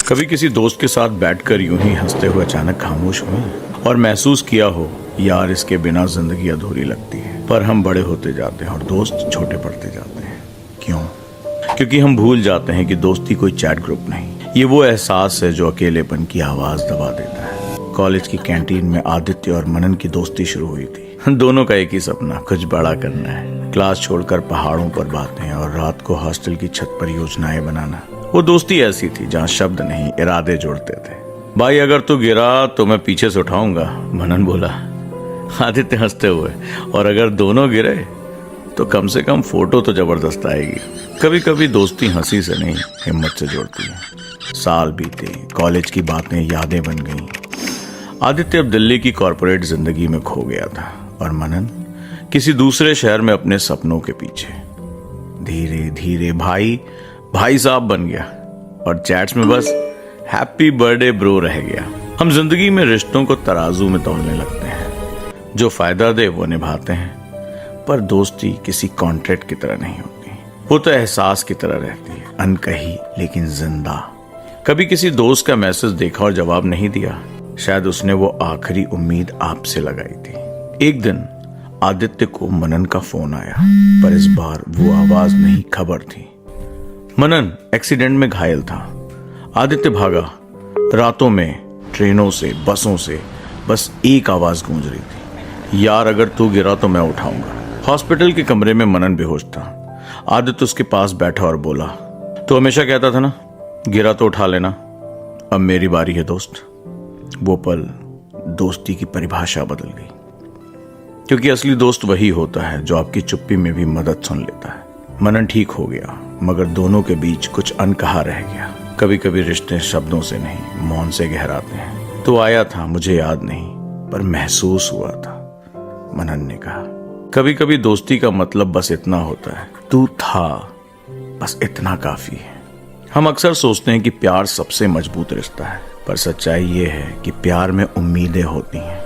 कभी किसी दोस्त के साथ बैठकर यूं ही हंसते हुए अचानक खामोश हुए और महसूस किया हो यार इसके बिना जिंदगी अधूरी लगती है। पर हम बड़े होते जाते हैं और दोस्त छोटे पड़ते जाते हैं। क्यों? क्योंकि हम भूल जाते हैं कि दोस्ती कोई चैट ग्रुप नहीं, ये वो एहसास है जो अकेलेपन की आवाज दबा देता है। कॉलेज की कैंटीन में आदित्य और मनन की दोस्ती शुरू हुई थी। दोनों का एक ही सपना, कुछ बड़ा करना है। क्लास छोड़कर पहाड़ों पर बातें और रात को हॉस्टल की छत पर योजनाएं बनाना। वो दोस्ती ऐसी थी जहाँ शब्द नहीं इरादे जोड़ते थे। भाई अगर तू गिरा तो मैं पीछे से उठाऊंगा, मनन बोला आदित्य हंसते हुए। और अगर दोनों गिरे तो कम से कम फोटो तो जबरदस्त आएगी। कभी कभी दोस्ती हंसी से नहीं हिम्मत से जोड़ती है। साल बीते, कॉलेज की बातें यादें बन गईं। आदित्य अब दिल्ली की कॉर्पोरेट जिंदगी में खो गया था और मनन किसी दूसरे शहर में अपने सपनों के पीछे। धीरे धीरे भाई साहब बन गया और चैट्स में बस हैप्पी बर्थडे ब्रो रह गया। हम जिंदगी में रिश्तों को तराजू में तौलने लगते हैं, जो फायदा दे वो निभाते हैं। पर दोस्ती किसी कॉन्ट्रैक्ट की तरह नहीं होती, वो तो एहसास की तरह रहती है, अनकही लेकिन जिंदा। कभी किसी दोस्त का मैसेज देखा और जवाब नहीं दिया, शायद उसने वो आखिरी उम्मीद आपसे लगाई थी। एक दिन आदित्य को मनन का फोन आया, पर इस बार वो आवाज नहीं, खबर थी। मनन एक्सीडेंट में घायल था। आदित्य भागा। रातों में ट्रेनों से, बसों से बस एक आवाज गूंज रही थी, यार अगर तू गिरा तो मैं उठाऊंगा। हॉस्पिटल के कमरे में मनन बेहोश था। आदित्य उसके पास बैठा और बोला, तू हमेशा कहता था ना गिरा तो उठा लेना, अब मेरी बारी है दोस्त। वो पल दोस्ती की परिभाषा बदल गई, क्योंकि असली दोस्त वही होता है जो आपकी चुप्पी में भी मदद सुन लेता है। मनन ठीक हो गया, मगर दोनों के बीच कुछ अनकहा रह गया। कभी कभी रिश्ते शब्दों से नहीं मौन से गहराते हैं। तो आया था, मुझे याद नहीं, पर महसूस हुआ था, मनन ने कहा। कभी कभी दोस्ती का मतलब बस इतना होता है, तू था, बस इतना काफी है। हम अक्सर सोचते हैं कि प्यार सबसे मजबूत रिश्ता है, पर सच्चाई ये है कि प्यार में उम्मीदें होती हैं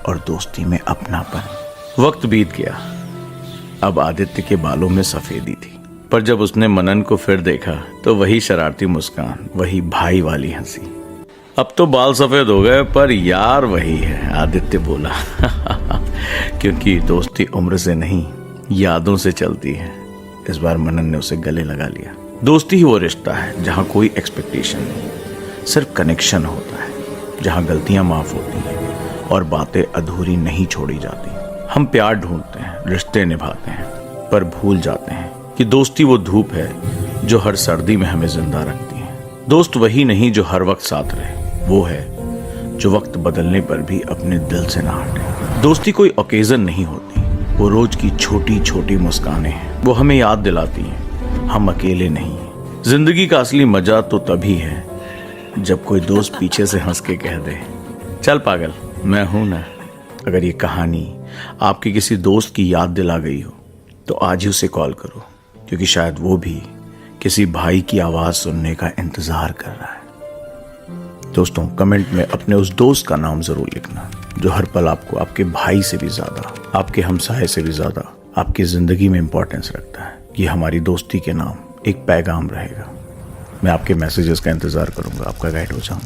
और दोस्ती में अपनापन। वक्त बीत गया। अब आदित्य के बालों में सफेदी थी, पर जब उसने मनन को फिर देखा तो वही शरारती मुस्कान, वही भाई वाली हंसी। अब तो बाल सफेद हो गए पर यार वही है, आदित्य बोला क्योंकि दोस्ती उम्र से नहीं यादों से चलती है। इस बार मनन ने उसे गले लगा लिया। दोस्ती ही वो रिश्ता है जहां कोई एक्सपेक्टेशन नहीं, सिर्फ कनेक्शन होता है, जहां गलतियां माफ होती हैं और बातें अधूरी नहीं छोड़ी जाती। हम प्यार ढूंढते हैं, रिश्ते निभाते हैं, पर भूल जाते हैं कि दोस्ती वो धूप है जो हर सर्दी में हमें जिंदा रखती है। दोस्त वही नहीं जो हर वक्त साथ रहे, वो है जो वक्त बदलने पर भी अपने दिल से ना हटे। दोस्ती कोई ओकेजन नहीं होती, वो रोज की छोटी छोटी मुस्कानें हैं। वो हमें याद दिलाती हैं हम अकेले नहीं हैं। जिंदगी का असली मजा तो तभी है जब कोई दोस्त पीछे से हंस के कह दे, चल पागल मैं हूं ना। अगर ये कहानी आपकी किसी दोस्त की याद दिला गई हो तो आज ही उसे कॉल करो, क्योंकि शायद वो भी किसी भाई की आवाज सुनने का इंतजार कर रहा है। दोस्तों, कमेंट में अपने उस दोस्त का नाम जरूर लिखना जो हर पल आपको आपके भाई से भी ज्यादा, आपके हमसाये से भी ज्यादा आपकी जिंदगी में इंपॉर्टेंस रखता है। ये हमारी दोस्ती के नाम एक पैगाम रहेगा। मैं आपके मैसेजेस का इंतजार करूंगा, आपका गाइड हो जाऊं।